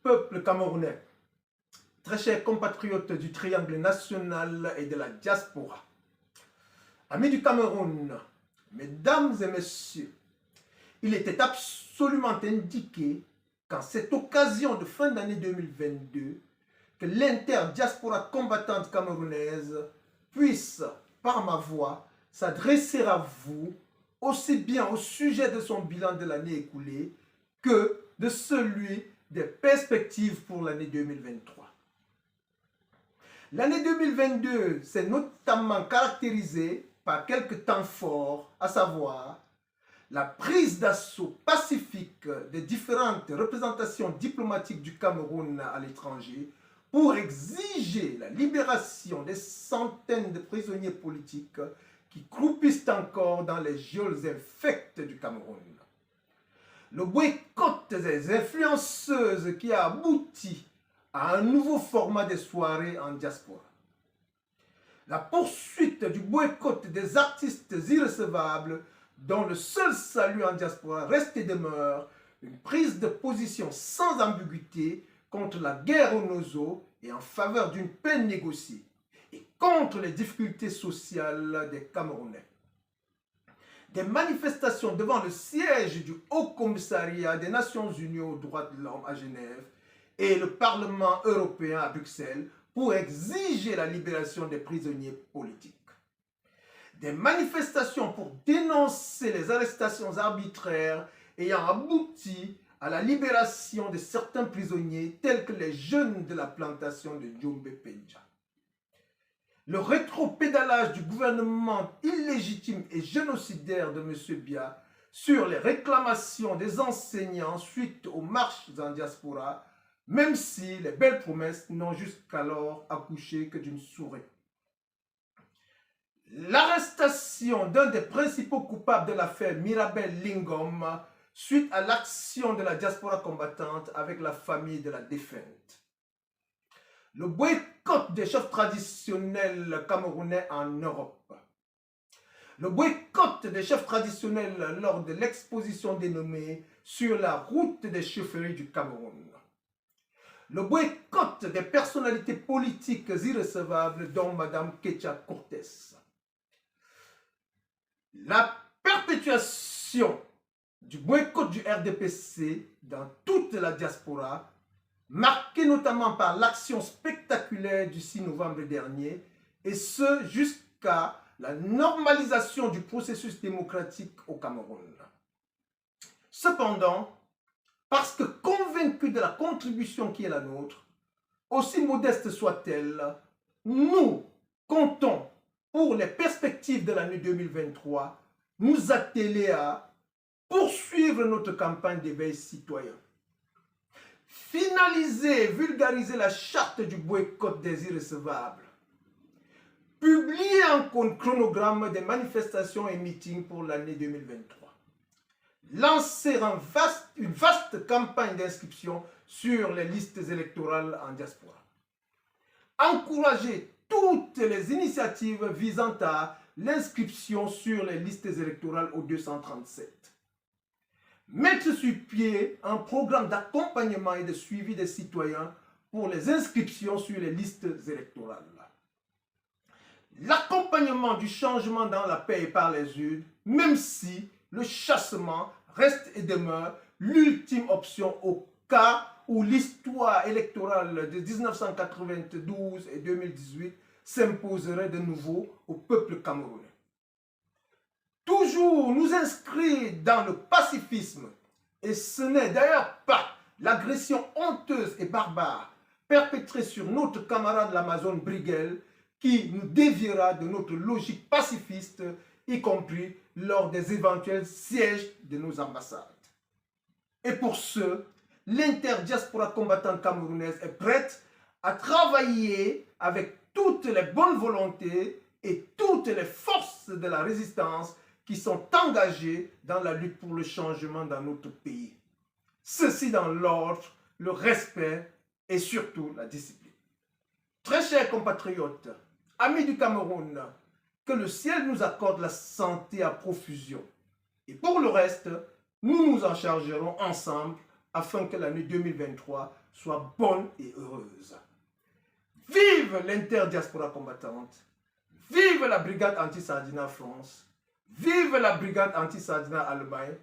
peuple camerounais, très chers compatriotes du triangle national et de la diaspora, amis du Cameroun, mesdames et messieurs, il était absolument indiqué qu'en cette occasion de fin d'année 2022, que l'interdiaspora combattante camerounaise puisse, par ma voix, s'adresser à vous, aussi bien au sujet de son bilan de l'année écoulée que de celui des perspectives pour l'année 2023. L'année 2022 s'est notamment caractérisée par quelques temps forts, à savoir la prise d'assaut pacifique des différentes représentations diplomatiques du Cameroun à l'étranger pour exiger la libération des centaines de prisonniers politiques qui croupissent encore dans les geôles infectes du Cameroun. Le boycott des influenceuses qui a abouti à un nouveau format des soirées en diaspora. La poursuite du boycott des artistes irrecevables dont le seul salut en diaspora reste et demeure une prise de position sans ambiguïté contre la guerre au Nozo et en faveur d'une paix négociée et contre les difficultés sociales des Camerounais. Des manifestations devant le siège du Haut Commissariat des Nations Unies aux droits de l'homme à Genève et le Parlement européen à Bruxelles pour exiger la libération des prisonniers politiques. Des manifestations pour dénoncer les arrestations arbitraires ayant abouti à la libération de certains prisonniers tels que les jeunes de la plantation de Djombe-Penja. Le rétropédalage du gouvernement illégitime et génocidaire de M. Biya sur les réclamations des enseignants suite aux marches en diaspora, même si les belles promesses n'ont jusqu'alors accouché que d'une souris. L'arrestation d'un des principaux coupables de l'affaire Mirabel Lingom suite à l'action de la diaspora combattante avec la famille de la défunte. Le boycott des chefs traditionnels camerounais en Europe. Le boycott des chefs traditionnels lors de l'exposition dénommée Sur la route des chefferies du Cameroun. Le boycott des personnalités politiques irrecevables dont Mme Ketia Cortés. La perpétuation du boycott du RDPC dans toute la diaspora, marquée notamment par l'action spectaculaire du 6 novembre dernier, et ce jusqu'à la normalisation du processus démocratique au Cameroun. Cependant, parce que convaincus de la contribution qui est la nôtre, aussi modeste soit-elle, nous comptons pour les perspectives de l'année 2023, nous atteler à poursuivre notre campagne d'éveil citoyen. Finaliser et vulgariser la charte du boycott des irrecevables. Publier un chronogramme des manifestations et meetings pour l'année 2023. Lancer une vaste campagne d'inscription sur les listes électorales en diaspora. Encourager toutes les initiatives visant à l'inscription sur les listes électorales au 237. Mettre sur pied un programme d'accompagnement et de suivi des citoyens pour les inscriptions sur les listes électorales. L'accompagnement du changement dans la paix et par les urnes, même si le chassement reste et demeure l'ultime option au cas où l'histoire électorale de 1992 et 2018 s'imposerait de nouveau au peuple camerounais. Toujours nous inscrire dans le pacifisme, et ce n'est d'ailleurs pas l'agression honteuse et barbare perpétrée sur notre camarade l'Amazone Briguel qui nous déviera de notre logique pacifiste, y compris lors des éventuels sièges de nos ambassades. Et pour ce, l'interdiaspora combattante camerounaise est prête à travailler avec toutes les bonnes volontés et toutes les forces de la résistance qui sont engagées dans la lutte pour le changement dans notre pays. Ceci dans l'ordre, le respect et surtout la discipline. Très chers compatriotes, amis du Cameroun, que le ciel nous accorde la santé à profusion. Et pour le reste, nous nous en chargerons ensemble afin que l'année 2023 soit bonne et heureuse. Vive l'interdiaspora combattante, vive la brigade anti-Sardina France, vive la brigade anti-Sardina Allemagne,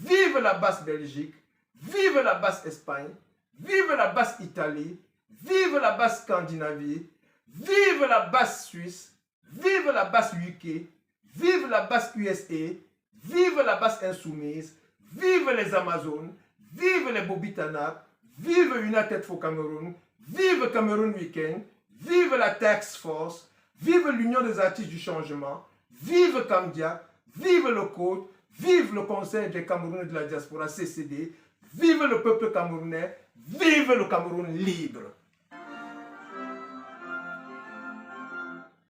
vive la basse Belgique, vive la basse Espagne, vive la basse Italie, vive la basse Scandinavie, vive la basse Suisse, vive la basse UK, vive la basse USA, vive la basse Insoumise, vive les Amazones, vive les Bobitanak, vive United for Cameroun, vive Cameroun Weekend, vive la Task Force, vive l'Union des artistes du changement, vive Camdia, vive le Code, vive le Conseil des Camerounais de la diaspora CCD, vive le peuple camerounais, vive le Cameroun libre.